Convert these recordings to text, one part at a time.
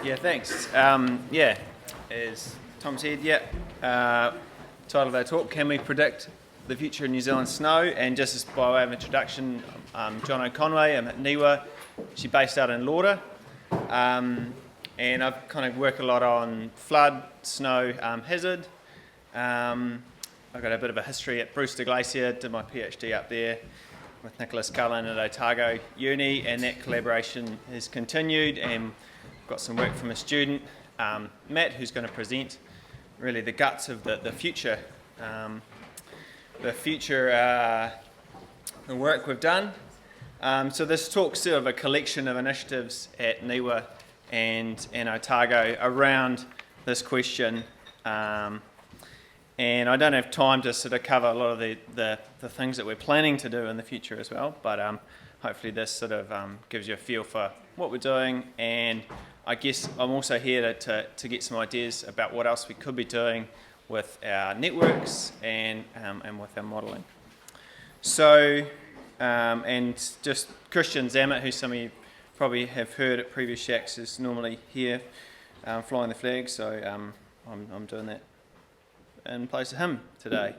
Yeah, thanks. As Tom said, title of our talk, Can We Predict the Future of New Zealand Snow? And just as by way of introduction, I'm Jono Conway, I'm at NIWA, she's based out in Lauder, and I've kind of worked a lot on flood, snow hazard. I've got a bit of a history at Brewster Glacier, did my PhD up there with Nicholas Cullen at Otago Uni, and that collaboration has continued, and got some work from a student, Matt, who's going to present really the guts of the future work we've done. So this talk's sort of a collection of initiatives at NIWA and Otago around this question, and I don't have time to sort of cover a lot of the things that we're planning to do in the future as well, but hopefully this sort of gives you a feel for what we're doing, and I guess I'm also here to get some ideas about what else we could be doing with our networks and with our modelling. So, and just Christian Zammit, who some of you probably have heard at previous SHACs, is normally here flying the flag, so I'm doing that in place of him today.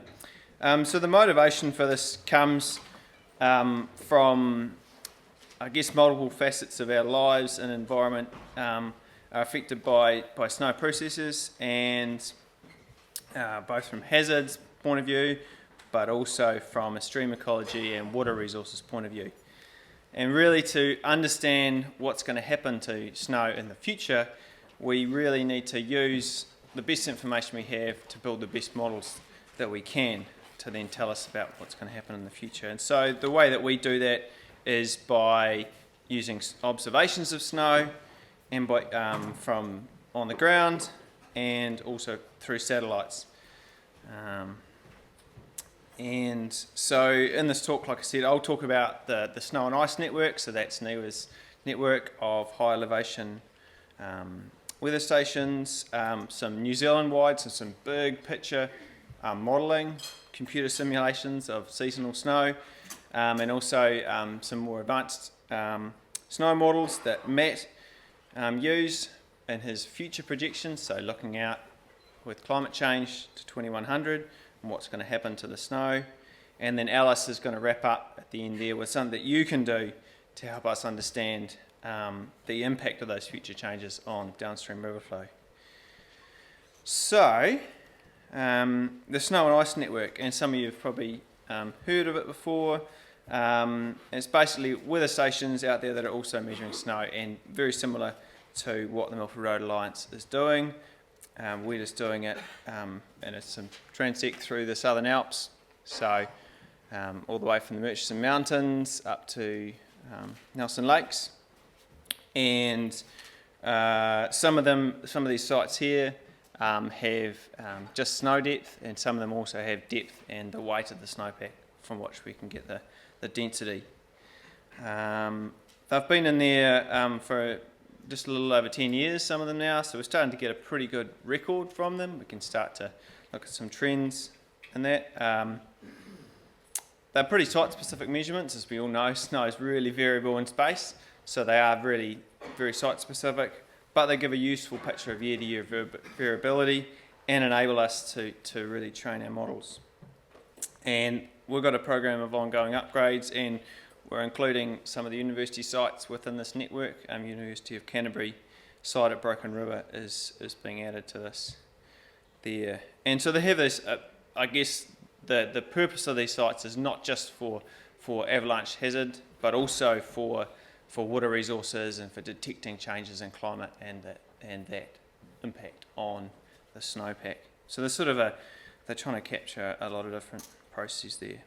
So the motivation for this comes from, I guess, multiple facets of our lives and environment are affected by snow processes, and both from hazards point of view, but also from a stream ecology and water resources point of view. And really, to understand what's going to happen to snow in the future, we really need to use the best information we have to build the best models that we can to then tell us about what's going to happen in the future. And so the way that we do that is by using observations of snow and by from on the ground, and also through satellites. And so in this talk, like I said, I'll talk about the snow and ice network. So that's NIWA's network of high elevation weather stations, some New Zealand-wide, so some big picture modelling, computer simulations of seasonal snow, and also some more advanced snow models that Matt used in his future projections, so looking out with climate change to 2100 and what's going to happen to the snow. And then Alice is going to wrap up at the end there with something that you can do to help us understand the impact of those future changes on downstream river flow. So, the snow and ice network, and some of you have probably heard of it before. It's basically weather stations out there that are also measuring snow, and very similar to what the Milford Road Alliance is doing. We're just doing it, and it's some transect through the Southern Alps, so all the way from the Murchison Mountains up to Nelson Lakes, and some of these sites here have just snow depth, and some of them also have depth and the weight of the snowpack, from which we can get the density. They've been in there for just a little over 10 years, some of them now, so we're starting to get a pretty good record from them. We can start to look at some trends in that. They're pretty site-specific measurements, as we all know. Snow is really variable in space, so they are really very site-specific, but they give a useful picture of year-to-year variability and enable us to really train our models. And we've got a program of ongoing upgrades, and we're including some of the university sites within this network. University of Canterbury site at Broken River is being added to this there. And so they have this, I guess the purpose of these sites is not just for avalanche hazard, but also for water resources and for detecting changes in climate and that impact on the snowpack. So they're trying to capture a lot of different processes there.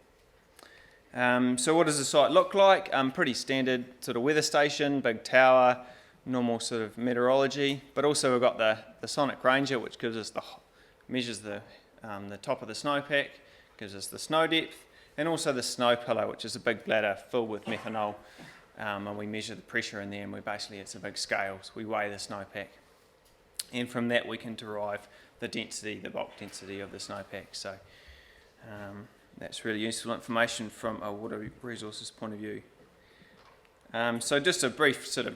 So what does the site look like? Pretty standard sort of weather station, big tower, normal sort of meteorology, but also we've got the sonic ranger, which gives us measures the top of the snowpack, gives us the snow depth, and also the snow pillow, which is a big bladder filled with methanol, and we measure the pressure in there, and it's a big scale, so we weigh the snowpack, and from that we can derive the bulk density of the snowpack. So that's really useful information from a water resources point of view. So just a brief sort of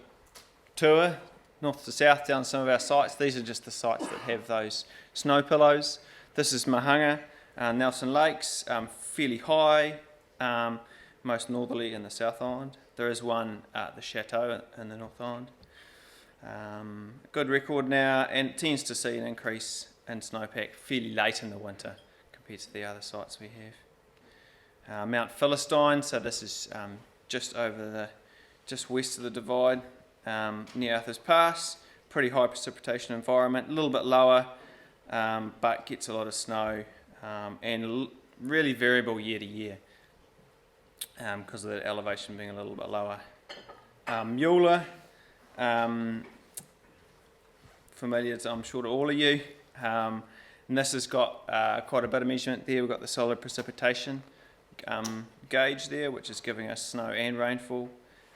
tour north to south down some of our sites. These are just the sites that have those snow pillows. This is Mahanga, Nelson Lakes, fairly high, most northerly in the South Island. There is one at the Chateau in the North Island. Good record now, and it tends to see an increase in snowpack fairly late in the winter compared to the other sites we have. Mount Philistine, so this is just west of the divide, near Arthur's Pass. Pretty high precipitation environment, a little bit lower, but gets a lot of snow, and really variable year to year because of the elevation being a little bit lower. Mueller, familiar to, I'm sure, to all of you, and this has got quite a bit of measurement there. We've got the solid precipitation gauge there, which is giving us snow and rainfall.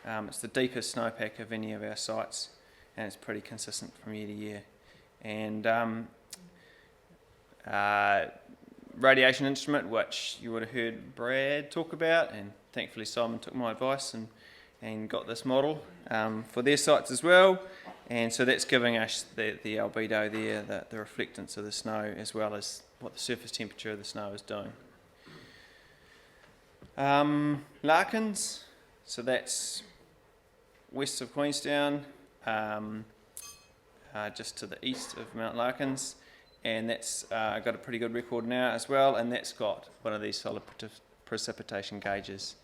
It's the deepest snowpack of any of our sites, and it's pretty consistent from year to year. And radiation instrument, which you would have heard Brad talk about, and thankfully Simon took my advice and got this model for their sites as well. And so that's giving us the albedo there, the reflectance of the snow, as well as what the surface temperature of the snow is doing. Larkins, so that's west of Queenstown, just to the east of Mount Larkins, and that's got a pretty good record now as well, and that's got one of these solid precipitation gauges.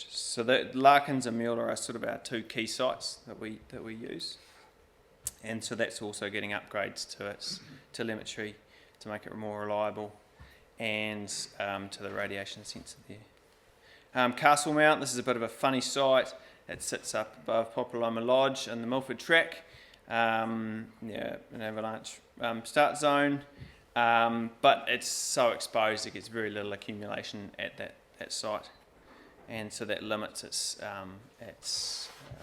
So the Larkins and Mueller are sort of our two key sites that we use, and so that's also getting upgrades to its telemetry to make it more reliable, and to the radiation sensor there. Castle Mount, this is a bit of a funny site. It sits up above Populoma Lodge in the Milford Track, an avalanche start zone, but it's so exposed it gets very little accumulation at that site, and so that limits its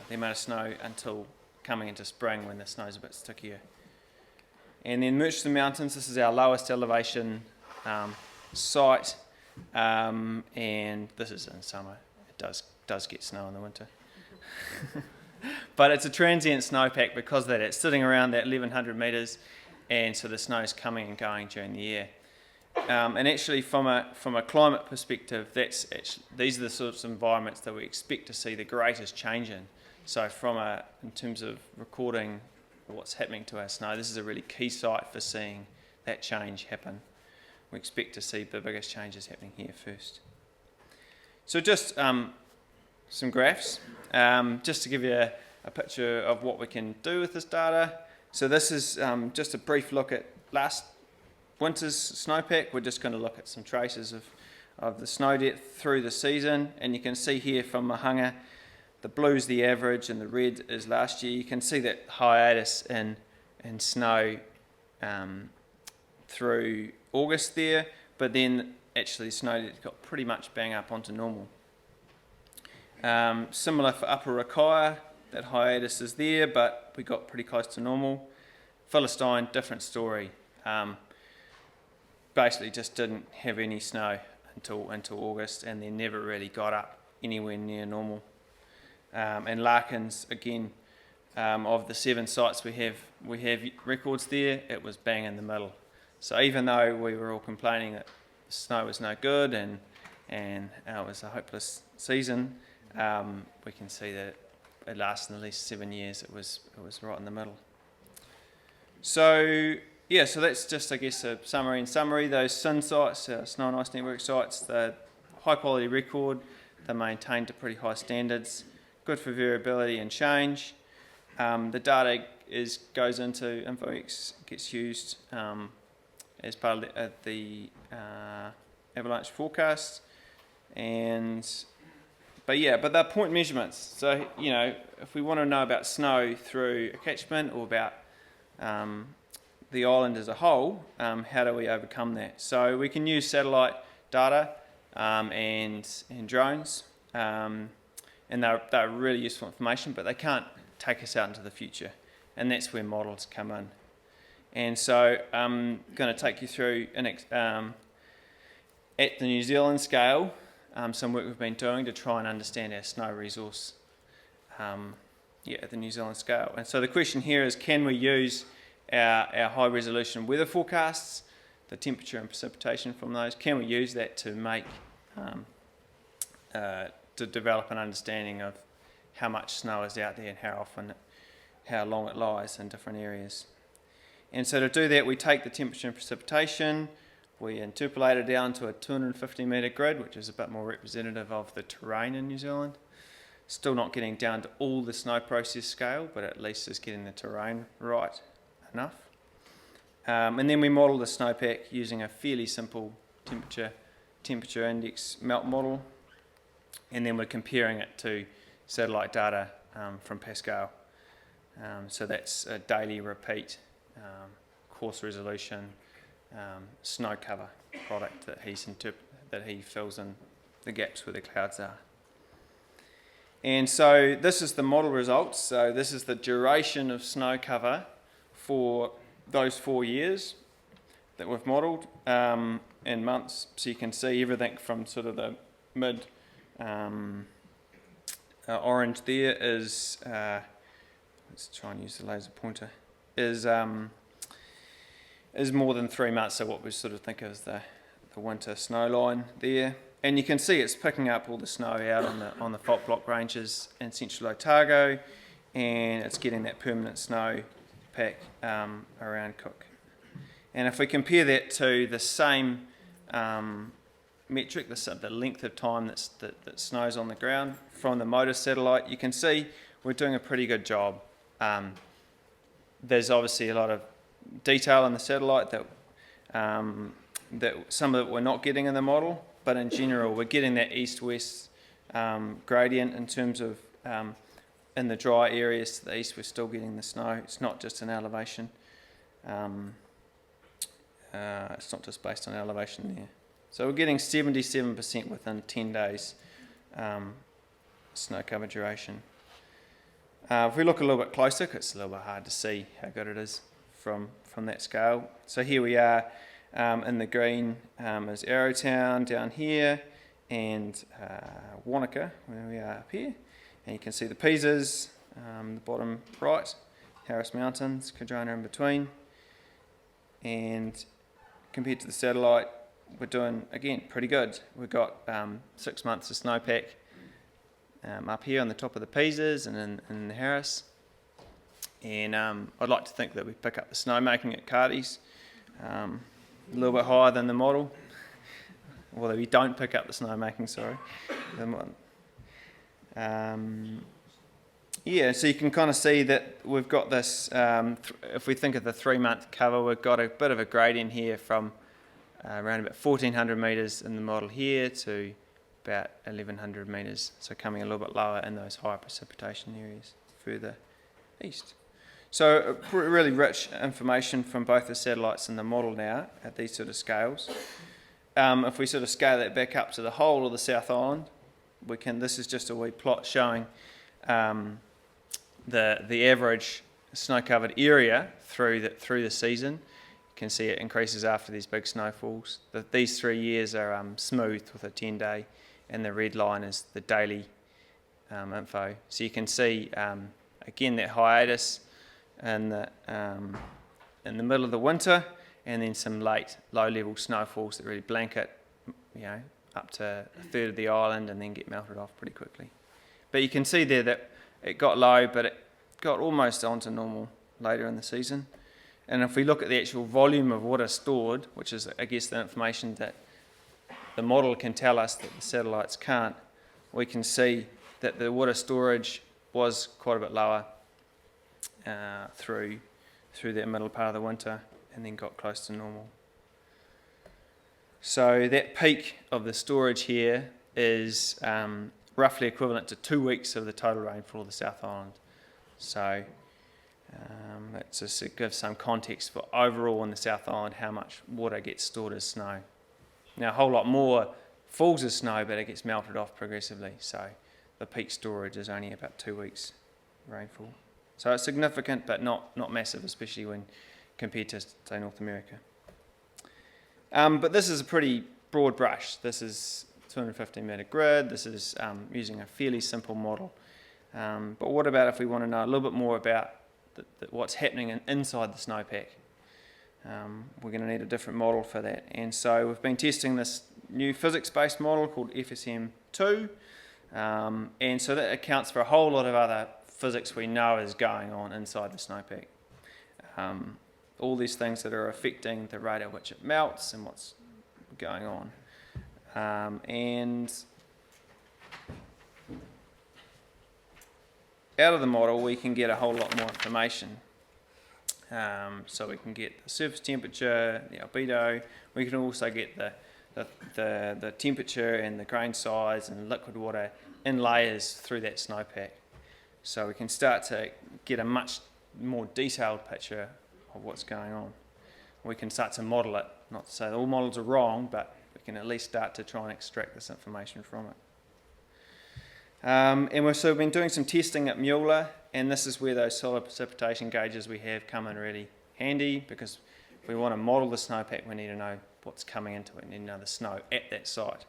the amount of snow until coming into spring when the snow's a bit stickier. And then Murchison Mountains, this is our lowest elevation site, and this is in summer. It does get snow in the winter. But it's a transient snowpack because of that. It's sitting around that 1,100 metres, and so the snow's coming and going during the year. And actually, from a climate perspective, these are the sorts of environments that we expect to see the greatest change in. So in terms of recording what's happening to our snow, this is a really key site for seeing that change happen. We expect to see the biggest changes happening here first. So just some graphs, just to give you a picture of what we can do with this data. So this is just a brief look at last winter's snowpack. We're just going to look at some traces of the snow depth through the season, and you can see here from Mahanga, the blue's the average and the red is last year. You can see that hiatus in snow through August there, but then actually snow depth got pretty much bang up onto normal. Similar for Upper Rakaia, that hiatus is there, but we got pretty close to normal. Philistine, different story. Basically just didn't have any snow until August, and then never really got up anywhere near normal. And Larkins, again, of the 7 sites we have records there, it was bang in the middle. So even though we were all complaining that the snow was no good and it was a hopeless season, we can see that it lasted at least 7 years. It was right in the middle. So yeah, so that's just, I guess, a summary. Those SIN sites, Snow and Ice Network sites, the high quality record, they're maintained to pretty high standards, good for variability and change. The data goes into InfoX, gets used as part of the avalanche forecast, but they're point measurements. So if we want to know about snow through a catchment or about the island as a whole, how do we overcome that? So we can use satellite data and drones, and they're really useful information, but they can't take us out into the future, and that's where models come in. And so I'm going to take you through at the New Zealand scale, some work we've been doing to try and understand our snow resource, at the New Zealand scale. And so the question here is, can we use our high resolution weather forecasts, the temperature and precipitation from those, can we use that to make to develop an understanding of how much snow is out there and how long it lies in different areas. And so to do that, we take the temperature and precipitation, we interpolate it down to a 250 metre grid, which is a bit more representative of the terrain in New Zealand. Still not getting down to all the snow process scale, but at least is getting the terrain right enough. And then we model the snowpack using a fairly simple temperature index melt model, and then we're comparing it to satellite data from Pascal. So that's a daily repeat, coarse resolution, snow cover product that he fills in the gaps where the clouds are. And so this is the model results. So this is the duration of snow cover for those 4 years that we've modelled in months. So you can see everything from sort of the mid orange there is, let's try and use the laser pointer, is more than 3 months, so what we sort of think of as the winter snow line there. And you can see it's picking up all the snow out on the fault block ranges in central Otago, and it's getting that permanent snow pack around Cook. And if we compare that to the same metric, the length of time that snow's on the ground from the MODIS satellite, you can see we're doing a pretty good job. There's obviously a lot of detail in the satellite that some of it we're not getting in the model, but in general we're getting that east-west gradient in terms of in the dry areas to the east we're still getting the snow. It's not just an elevation. It's not just based on elevation there. So we're getting 77% within 10 days snow cover duration. If we look a little bit closer, it's a little bit hard to see how good it is from that scale. So here we are in the green is Arrowtown down here, and Wanaka where we are up here. And you can see the Pisas, the bottom right, Harris Mountains, Cardrona in between. And compared to the satellite, we're doing, again, pretty good. We've got 6 months of snowpack up here on the top of the Pisas and in the Harris. And I'd like to think that we pick up the snowmaking at Cardi's a little bit higher than the model. Although we don't pick up the snowmaking, sorry. Yeah, so you can kind of see that we've got this, if we think of the 3 month cover, we've got a bit of a gradient here from around about 1,400 metres in the model here to about 1,100 metres, so coming a little bit lower in those higher precipitation areas further east. So really rich information from both the satellites and the model now at these sort of scales. If we sort of scale that back up to the whole of the South Island, this is just a wee plot showing the average snow-covered area through the season. You can see it increases after these big snowfalls. These 3 years are smooth with a 10-day, and the red line is the daily info. So you can see again that hiatus in the middle of the winter, and then some late low-level snowfalls that really blanket, up to a third of the island and then get melted off pretty quickly. But you can see there that it got low, but it got almost onto normal later in the season. And if we look at the actual volume of water stored, which is, I guess, the information that the model can tell us that the satellites can't, we can see that the water storage was quite a bit lower through that middle part of the winter, and then got close to normal. So that peak of the storage here is roughly equivalent to 2 weeks of the total rainfall of the South Island. So that just gives some context for overall in the South Island how much water gets stored as snow. Now a whole lot more falls as snow, but it gets melted off progressively. So the peak storage is only about 2 weeks rainfall. So it's significant, but not massive, especially when compared to, say, North America. But this is a pretty broad brush. This is 250 metre grid. This is using a fairly simple model. But what about if we want to know a little bit more about what's happening inside the snowpack? We're going to need a different model for that. And so we've been testing this new physics-based model called FSM2. And so that accounts for a whole lot of other physics we know is going on inside the snowpack. All these things that are affecting the rate at which it melts and what's going on. And out of the model we can get a whole lot more information. So we can get the surface temperature, the albedo. We can also get the temperature and the grain size and liquid water in layers through that snowpack. So we can start to get a much more detailed picture of what's going on. We can start to model it, not to say that all models are wrong, but we can at least start to try and extract this information from it. And we've been doing some testing at Mueller, and this is where those solid precipitation gauges we have come in really handy, because if we want to model the snowpack, we need to know what's coming into it. We need to know the snow at that site.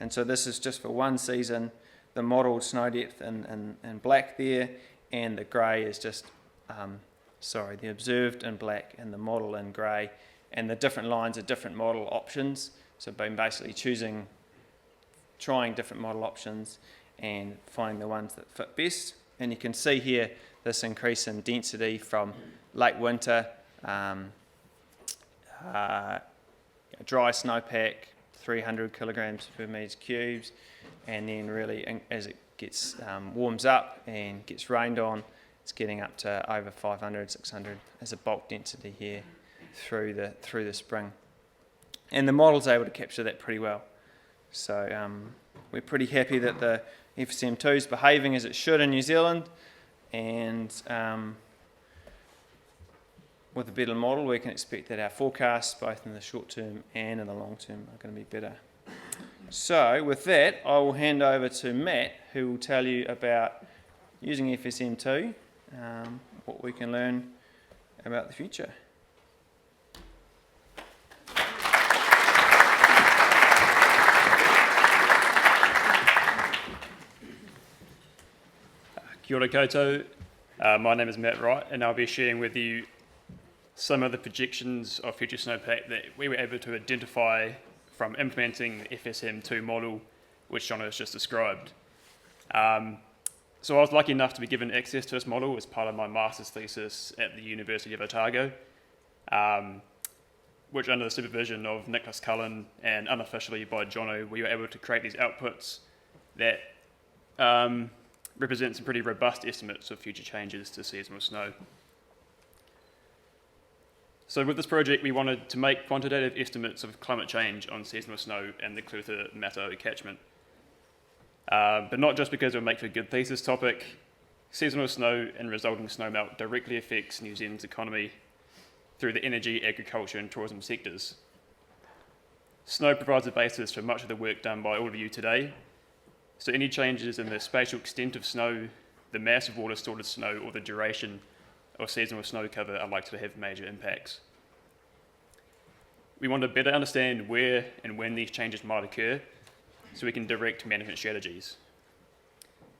And so this is just for one season, the modelled snow depth in black there, and the grey is just, the observed in black and the model in grey, and the different lines are different model options. So been basically trying different model options and finding the ones that fit best. And you can see here this increase in density from late winter, dry snowpack, 300 kilograms per metres cubes, and then really as it gets warms up and gets rained on, it's getting up to over 500, 600 as a bulk density here through the spring. And the model's able to capture that pretty well. So we're pretty happy that the FSM2 is behaving as it should in New Zealand, and with a better model we can expect that our forecasts both in the short term and in the long term are going to be better. So with that I will hand over to Matt, who will tell you about using FSM2, what we can learn about the future. Kia ora koutou. My name is Matt Wright, and I'll be sharing with you some of the projections of future snowpack that we were able to identify from implementing the FSM2 model, which Jono has just described. So I was lucky enough to be given access to this model as part of my master's thesis at the University of Otago, which under the supervision of Nicholas Cullen and unofficially by Jono, we were able to create these outputs that represent some pretty robust estimates of future changes to seasonal snow. So with this project, we wanted to make quantitative estimates of climate change on seasonal snow and the Clutha-Mato catchment. But not just because it would make for a good thesis topic. Seasonal snow and resulting snowmelt directly affects New Zealand's economy through the energy, agriculture and tourism sectors. Snow provides a basis for much of the work done by all of you today. So any changes in the spatial extent of snow, the mass of water stored as snow, or the duration of seasonal snow cover are likely to have major impacts. We want to better understand where and when these changes might occur so we can direct management strategies.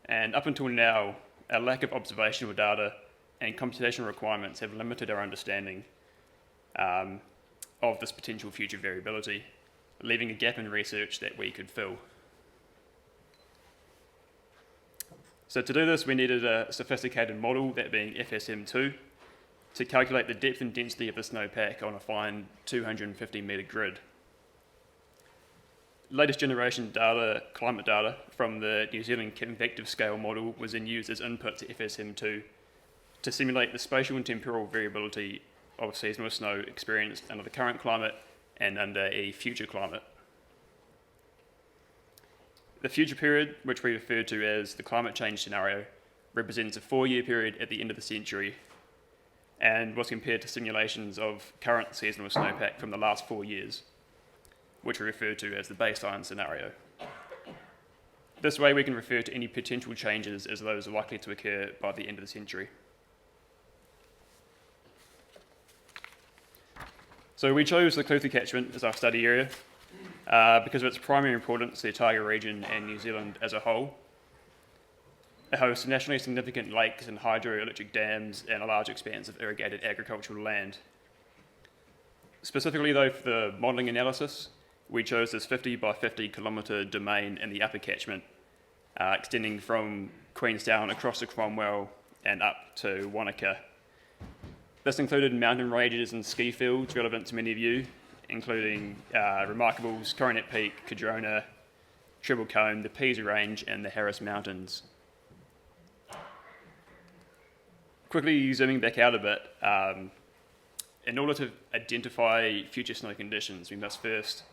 And up until now, a lack of observational data and computational requirements have limited our understanding of this potential future variability, leaving a gap in research that we could fill. So to do this, we needed a sophisticated model, that being FSM2, to calculate the depth and density of the snowpack on a fine 250 metre grid. Latest generation data, climate data from the New Zealand convective scale model was then used as input to FSM2 to simulate the spatial and temporal variability of seasonal snow experienced under the current climate and under a future climate. The future period, which we refer to as the climate change scenario, represents a 4-year period at the end of the century and was compared to simulations of current seasonal snowpack from the last 4 years, which we refer to as the baseline scenario. This way we can refer to any potential changes as those likely to occur by the end of the century. So we chose the Clutha catchment as our study area because of its primary importance to the Otago region and New Zealand as a whole. It hosts nationally significant lakes and hydroelectric dams and a large expanse of irrigated agricultural land. Specifically though, for the modelling analysis, we chose this 50 by 50 kilometre domain in the upper catchment, extending from Queenstown across the Conway and up to Wanaka. This included mountain ranges and ski fields relevant to many of you, including Remarkables, Coronet Peak, Jono, Treble Cone, the Pisa Range and the Harris Mountains. Quickly zooming back out a bit, in order to identify future snow conditions, we must first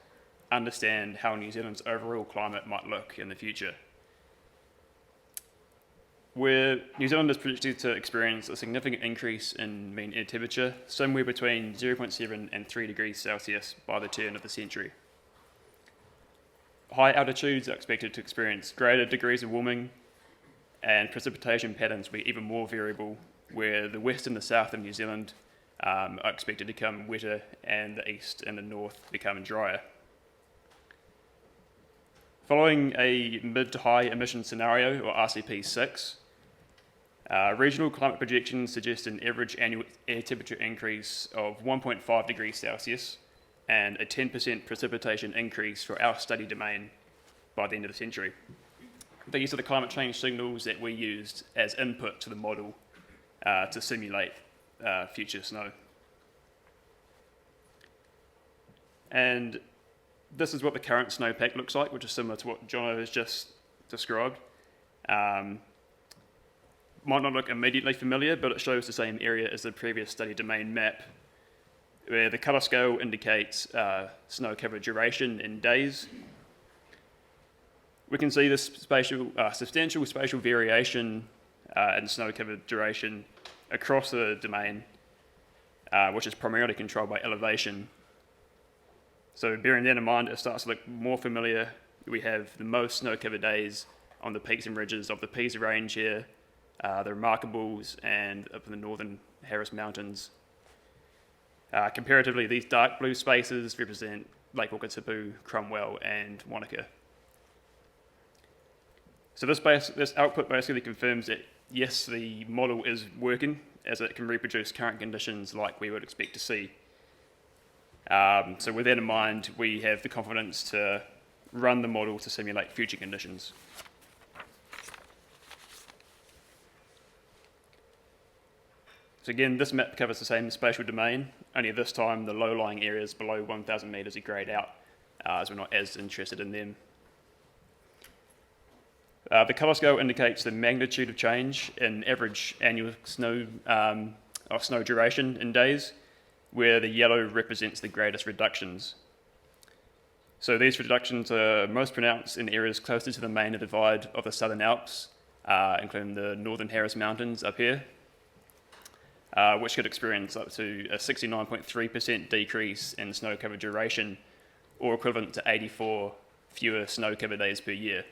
understand how New Zealand's overall climate might look in the future. Where New Zealand is predicted to experience a significant increase in mean air temperature, somewhere between 0.7 and 3 degrees Celsius by the turn of the century. High altitudes are expected to experience greater degrees of warming, and precipitation patterns will be even more variable, where the west and the south of New Zealand are expected to become wetter and the east and the north become drier. Following a mid to high emission scenario, or RCP6, regional climate projections suggest an average annual air temperature increase of 1.5 degrees Celsius and a 10% precipitation increase for our study domain by the end of the century. These are the climate change signals that we used as input to the model to simulate future snow. And this is what the current snowpack looks like, which is similar to what Jono has just described. Might not look immediately familiar, but it shows the same area as the previous study domain map, where the colour scale indicates snow cover duration in days. We can see this substantial spatial variation in snow cover duration across the domain, which is primarily controlled by elevation. So bearing that in mind, it starts to look more familiar. We have the most snow cover days on the peaks and ridges of the Pisa Range here, the Remarkables, and up in the northern Harris Mountains. Comparatively, these dark blue spaces represent Lake Wakatipu, Cromwell, and Wanaka. So this output basically confirms that, yes, the model is working, as it can reproduce current conditions like we would expect to see. So with that in mind, we have the confidence to run the model to simulate future conditions. So again, this map covers the same spatial domain, only this time the low-lying areas below 1,000 metres are greyed out, as we're not as interested in them. The colour scale indicates the magnitude of change in average annual snow duration in days, where the yellow represents the greatest reductions. So these reductions are most pronounced in areas closer to the main divide of the Southern Alps, including the northern Harris Mountains up here, which could experience up to a 69.3% decrease in snow cover duration, or equivalent to 84 fewer snow cover days per year.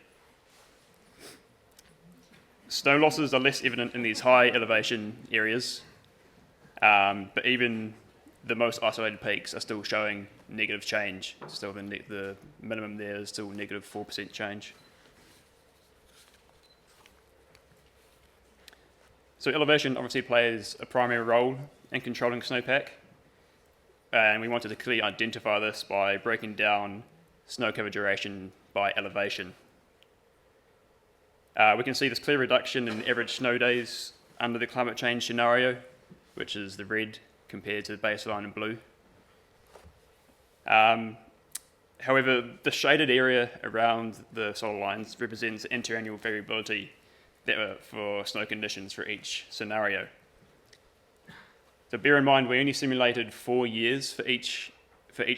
Snow losses are less evident in these high elevation areas, but even the most isolated peaks are still showing negative change. Still, the minimum there is still negative 4% change. So elevation obviously plays a primary role in controlling snowpack, and we wanted to clearly identify this by breaking down snow cover duration by elevation. We can see this clear reduction in average snow days under the climate change scenario, which is the red compared to the baseline in blue. However, the shaded area around the solar lines represents interannual variability for snow conditions for each scenario. So bear in mind, we only simulated 4 years for each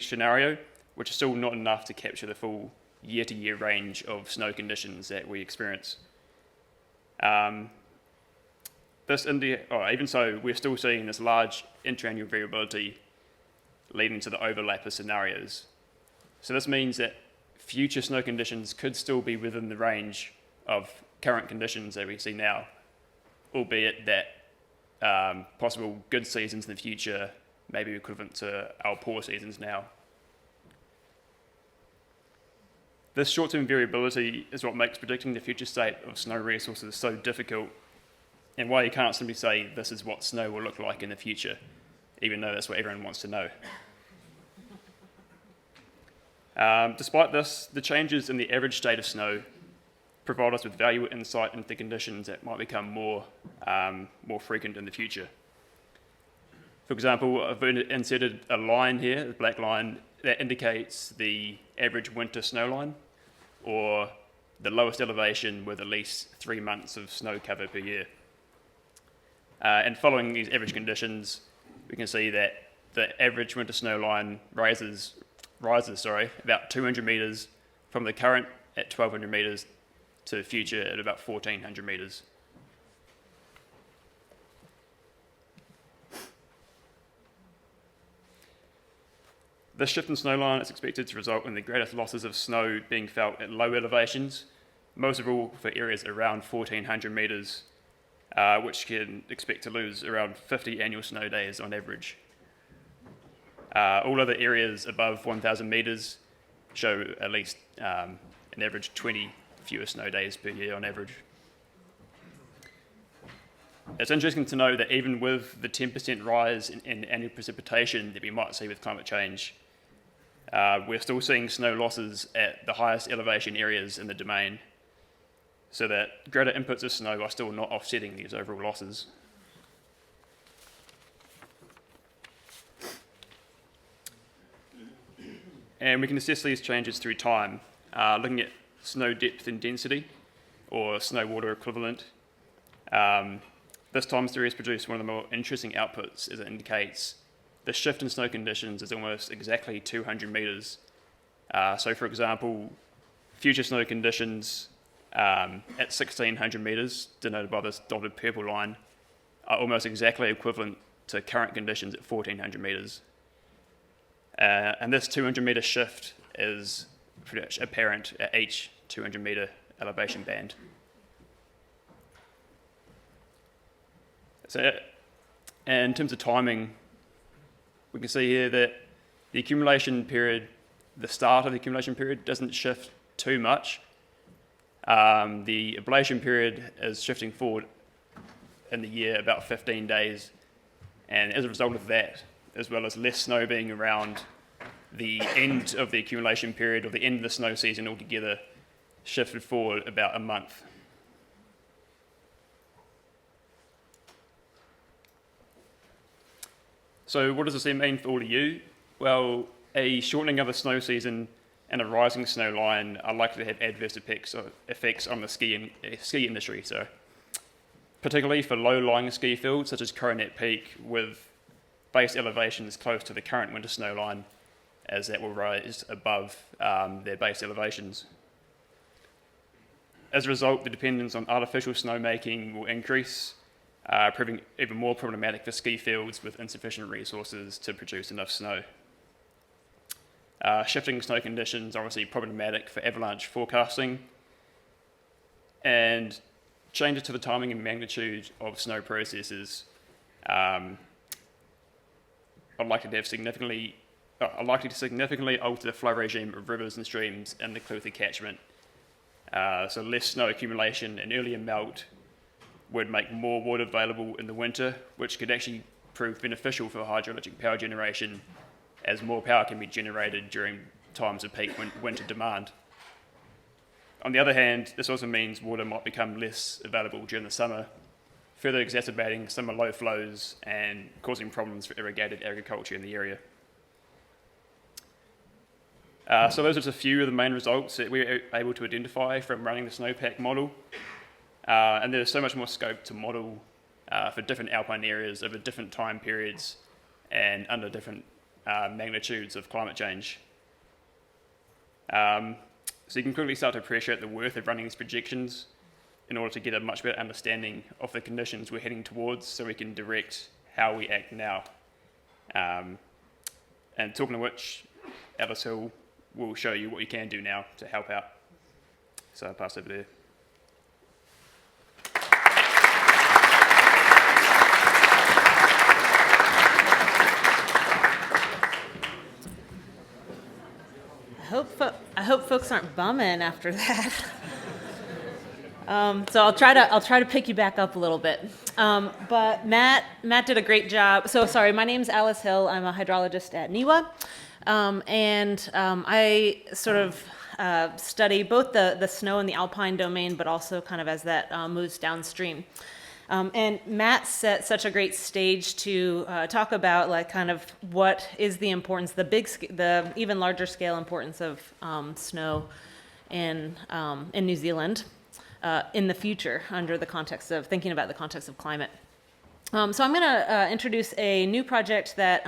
scenario, which is still not enough to capture the full year-to-year range of snow conditions that we experience. Even so, we're still seeing this large interannual variability leading to the overlap of scenarios. So this means that future snow conditions could still be within the range of current conditions that we see now, albeit that possible good seasons in the future may be equivalent to our poor seasons now. This short-term variability is what makes predicting the future state of snow resources so difficult, and why you can't simply say this is what snow will look like in the future, even though that's what everyone wants to know. Despite this, the changes in the average state of snow provide us with valuable insight into the conditions that might become more frequent in the future. For example, I've inserted a line here, a black line, that indicates the average winter snow line, or the lowest elevation with at least 3 months of snow cover per year. And following these average conditions, we can see that the average winter snow line rises about 200 metres from the current at 1,200 metres to the future at about 1,400 metres. This shift in snowline is expected to result in the greatest losses of snow being felt at low elevations, most of all for areas around 1,400 metres, which can expect to lose around 50 annual snow days on average. All other areas above 1,000 metres show at least an average 20 fewer snow days per year on average. It's interesting to know that even with the 10% rise in annual precipitation that we might see with climate change, we're still seeing snow losses at the highest elevation areas in the domain, so that greater inputs of snow are still not offsetting these overall losses. And we can assess these changes through time, looking at snow depth and density, or snow water equivalent. This time series produced one of the more interesting outputs, as it indicates the shift in snow conditions is almost exactly 200 metres. So for example, future snow conditions at 1,600 metres, denoted by this dotted purple line, are almost exactly equivalent to current conditions at 1,400 metres. And this 200 metre shift is pretty much apparent at each 200 metre elevation band. So, and in terms of timing, we can see here that the accumulation period, the start of the accumulation period, doesn't shift too much. The ablation period is shifting forward in the year about 15 days, and as a result of that, as well as less snow being around, the end of the accumulation period, or the end of the snow season altogether, shifted forward about a month. So what does this mean for all of you? Well, a shortening of the snow season and a rising snow line are likely to have adverse effects on the ski industry. So, particularly for low-lying ski fields such as Coronet Peak, with base elevations close to the current winter snow line, as that will rise above their base elevations. As a result, the dependence on artificial snowmaking will increase, proving even more problematic for ski fields with insufficient resources to produce enough snow. Shifting snow conditions are obviously problematic for avalanche forecasting, and changes to the timing and magnitude of snow processes are likely to significantly alter the flow regime of rivers and streams in the Clutha catchment. So less snow accumulation and earlier melt would make more water available in the winter, which could actually prove beneficial for hydroelectric power generation, as more power can be generated during times of peak winter demand. On the other hand, this also means water might become less available during the summer, further exacerbating summer low flows and causing problems for irrigated agriculture in the area. So those are just a few of the main results that we were able to identify from running the snowpack model. And there's so much more scope to model for different alpine areas over different time periods and under different magnitudes of climate change. So you can quickly start to appreciate the worth of running these projections in order to get a much better understanding of the conditions we're heading towards, so we can direct how we act now. And talking of which, Alice Hill will show you what you can do now to help out. So I'll pass over there. I hope folks aren't bumming after that. So I'll try to pick you back up a little bit. But Matt did a great job. So sorry, my name's Alice Hill. I'm a hydrologist at NIWA, and I sort of study both the snow and the alpine domain, but also kind of as that moves downstream. And Matt set such a great stage to talk about like kind of what is the importance, the even larger scale importance of snow in New Zealand in the future under the context of thinking about the context of climate. So I'm going to introduce a new project that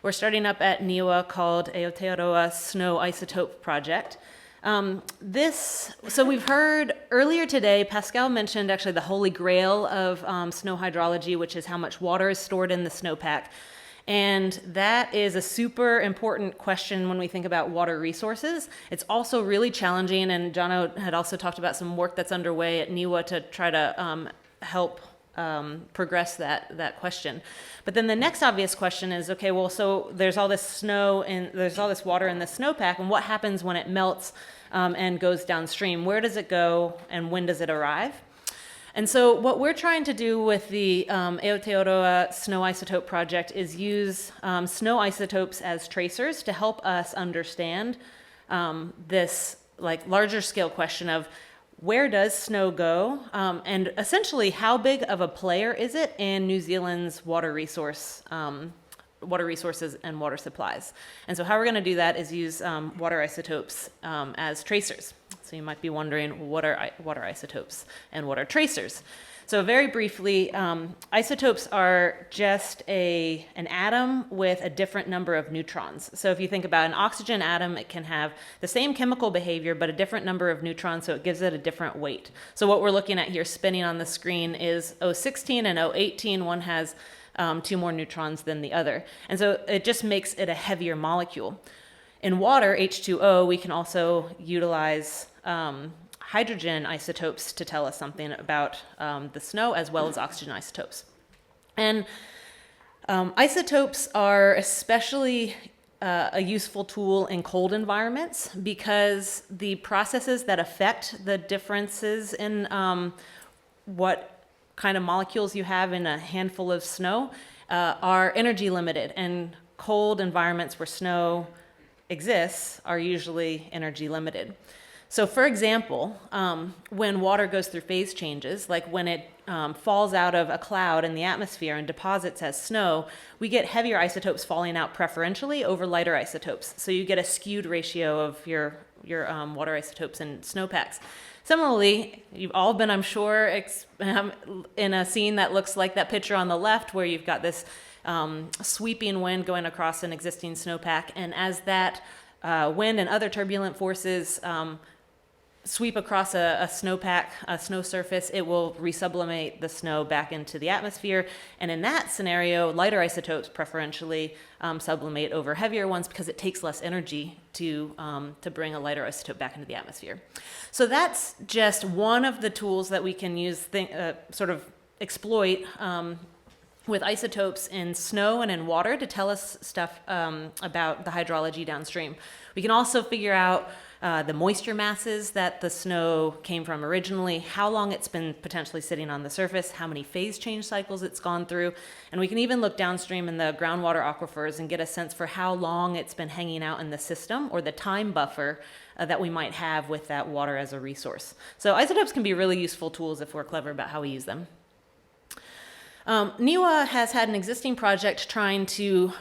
we're starting up at NIWA called Aotearoa Snow Isotope Project. So we've heard earlier today, Pascal mentioned actually the holy grail of snow hydrology, which is how much water is stored in the snowpack. And that is a super important question when we think about water resources. It's also really challenging, and Jono had also talked about some work that's underway at NIWA to try to help progress that question. But then the next obvious question is, okay, well, so there's all this snow and there's all this water in the snowpack, and what happens when it melts and goes downstream? Where does it go, and when does it arrive? And so what we're trying to do with the Aotearoa Snow Isotope Project is use snow isotopes as tracers to help us understand this like larger scale question of where does snow go, and essentially how big of a player is it in New Zealand's water resources and water supplies. And so how we're going to do that is use water isotopes as tracers. So you might be wondering, what are water isotopes and what are tracers? So very briefly, isotopes are just an atom with a different number of neutrons. So if you think about an oxygen atom, it can have the same chemical behavior, but a different number of neutrons, so it gives it a different weight. So what we're looking at here spinning on the screen is O16 and O18. One has 2 more neutrons than the other. And so it just makes it a heavier molecule. In water, H2O, we can also utilize hydrogen isotopes to tell us something about the snow, as well as oxygen isotopes. And isotopes are especially a useful tool in cold environments because the processes that affect the differences in what kind of molecules you have in a handful of snow are energy limited, and cold environments where snow exists are usually energy limited. So for example, when water goes through phase changes, like when it falls out of a cloud in the atmosphere and deposits as snow, we get heavier isotopes falling out preferentially over lighter isotopes. So you get a skewed ratio of your water isotopes and snowpacks. Similarly, you've all been, I'm sure, in a scene that looks like that picture on the left where you've got this sweeping wind going across an existing snowpack, and as that wind and other turbulent forces sweep across a snowpack, a snow surface, it will resublimate the snow back into the atmosphere. And in that scenario, lighter isotopes preferentially sublimate over heavier ones because it takes less energy to bring a lighter isotope back into the atmosphere. So that's just one of the tools that we can use, sort of exploit with isotopes in snow and in water to tell us stuff about the hydrology downstream. We can also figure out the moisture masses that the snow came from originally, how long it's been potentially sitting on the surface, how many phase change cycles it's gone through, and we can even look downstream in the groundwater aquifers and get a sense for how long it's been hanging out in the system, or the time buffer that we might have with that water as a resource. So isotopes can be really useful tools if we're clever about how we use them. NIWA has had an existing project trying to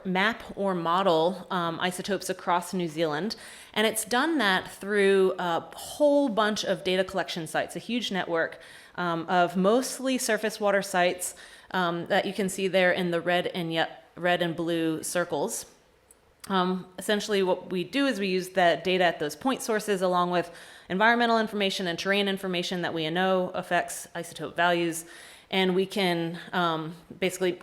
map or model isotopes across New Zealand, and it's done that through a whole bunch of data collection sites, a huge network of mostly surface water sites that you can see there in the red and blue circles. Essentially what we do is we use that data at those point sources along with environmental information and terrain information that we know affects isotope values. And we can basically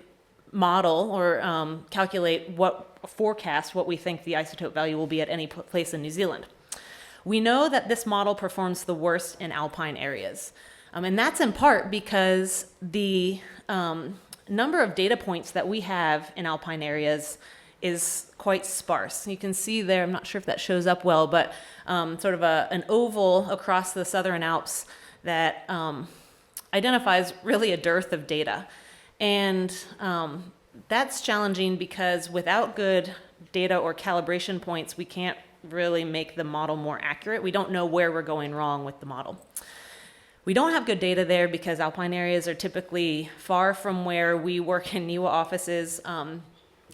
model or calculate forecast what we think the isotope value will be at any place in New Zealand. We know that this model performs the worst in alpine areas. And that's in part because the number of data points that we have in alpine areas is quite sparse. You can see there, I'm not sure if that shows up well, but sort of an oval across the Southern Alps that identifies really a dearth of data. And that's challenging because without good data or calibration points, we can't really make the model more accurate. We don't know where we're going wrong with the model. We don't have good data there because alpine areas are typically far from where we work in NIWA offices.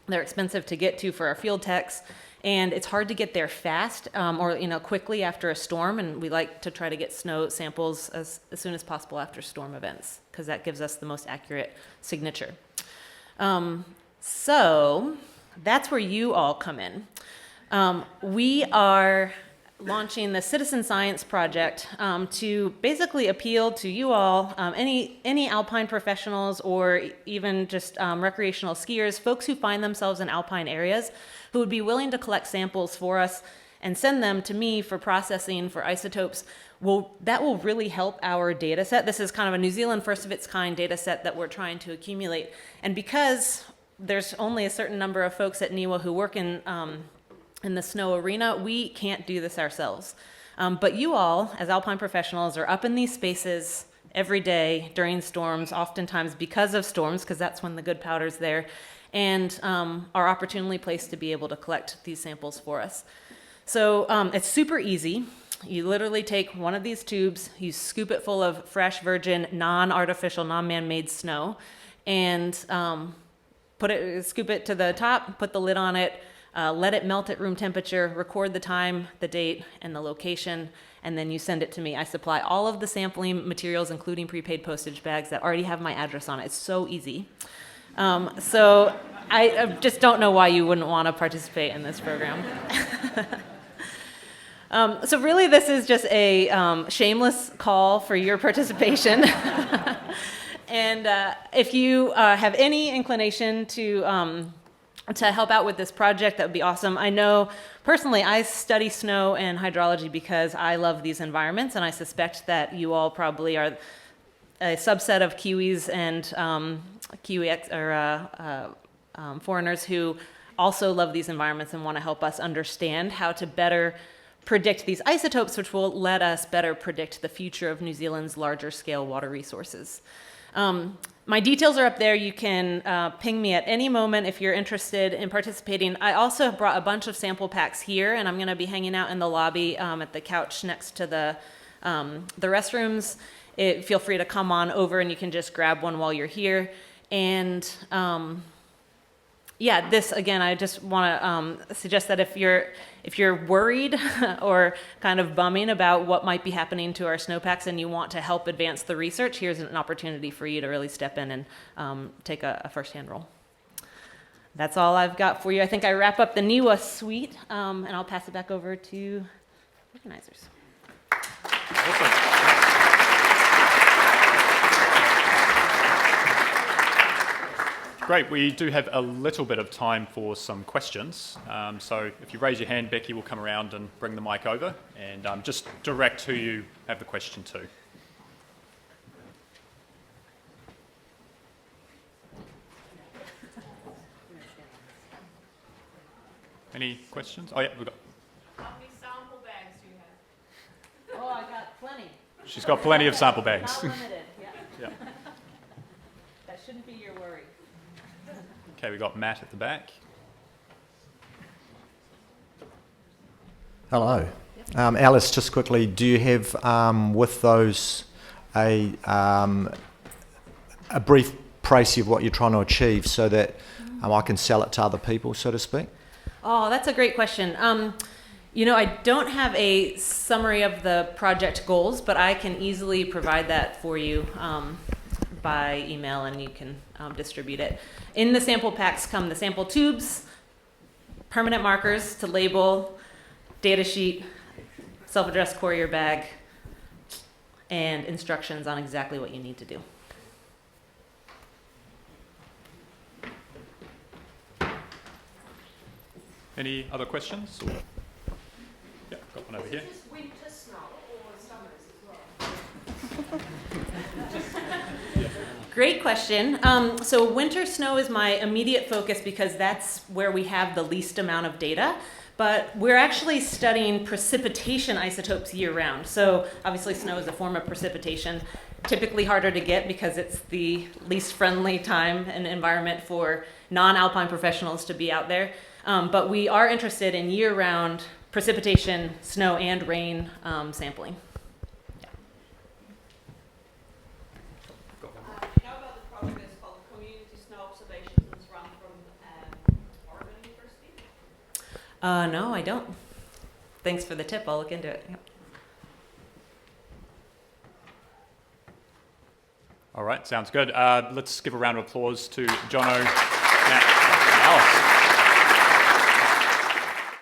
They're expensive to get to for our field techs, and it's hard to get there fast or quickly after a storm, and we like to try to get snow samples as soon as possible after storm events because that gives us the most accurate signature. So that's where you all come in. We are launching the Citizen Science Project to basically appeal to you all, any alpine professionals or even just recreational skiers, folks who find themselves in alpine areas who would be willing to collect samples for us and send them to me for processing for isotopes. That will really help our data set. This is kind of a New Zealand first of its kind data set that we're trying to accumulate. And because there's only a certain number of folks at NIWA who work in the snow arena, we can't do this ourselves. But you all, as alpine professionals, are up in these spaces every day during storms, oftentimes because of storms, because that's when the good powder's there, and are opportunely placed to be able to collect these samples for us. So it's super easy. You literally take one of these tubes, you scoop it full of fresh, virgin, non-artificial, non-man-made snow, and scoop it to the top, put the lid on it, let it melt at room temperature, record the time, the date, and the location, and then you send it to me. I supply all of the sampling materials, including prepaid postage bags that already have my address on it. It's so easy. So I just don't know why you wouldn't want to participate in this program. So really, this is just a shameless call for your participation. And if you have any inclination to help out with this project, that would be awesome. I know personally I study snow and hydrology because I love these environments, and I suspect that you all probably are a subset of Kiwis and foreigners who also love these environments and want to help us understand how to better predict these isotopes, which will let us better predict the future of New Zealand's larger scale water resources. My details are up there. You can ping me at any moment if you're interested in participating. I also have brought a bunch of sample packs here, and I'm going to be hanging out in the lobby at the couch next to the restrooms. Feel free to come on over, and you can just grab one while you're here. And yeah, this again, I just want to suggest that if you're worried or kind of bumming about what might be happening to our snowpacks and you want to help advance the research, here's an opportunity for you to really step in and take a first-hand role. That's all I've got for you. I think I wrap up the NIWA suite, and I'll pass it back over to organizers. Awesome. Great, we do have a little bit of time for some questions. So if you raise your hand, Becky will come around and bring the mic over and just direct who you have the question to. Any questions? Oh yeah, we've got. How many sample bags do you have? Oh, I got plenty. She's got plenty of sample bags. Not limited, yeah. Yeah. That shouldn't be your worry. Okay, we've got Matt at the back. Hello. Alice, just quickly, do you have with those a brief précis of what you're trying to achieve so that I can sell it to other people, so to speak? Oh, that's a great question. I don't have a summary of the project goals, but I can easily provide that for you by email, and you can distribute it. In the sample packs come the sample tubes, permanent markers to label, data sheet, self-addressed courier bag, and instructions on exactly what you need to do. Any other questions? Yeah, got one over here. Is this winter snow or summers as well? Great question. So winter snow is my immediate focus because that's where we have the least amount of data. But we're actually studying precipitation isotopes year round. So obviously snow is a form of precipitation, typically harder to get because it's the least friendly time and environment for non-alpine professionals to be out there. But we are interested in year round precipitation, snow and rain sampling. You know about the project that's called Community Snow Observations and it's run from Oregon University? No, I don't. Thanks for the tip. I'll look into it. Yep. All right, sounds good. Let's give a round of applause to Jono, Matt, and Alice.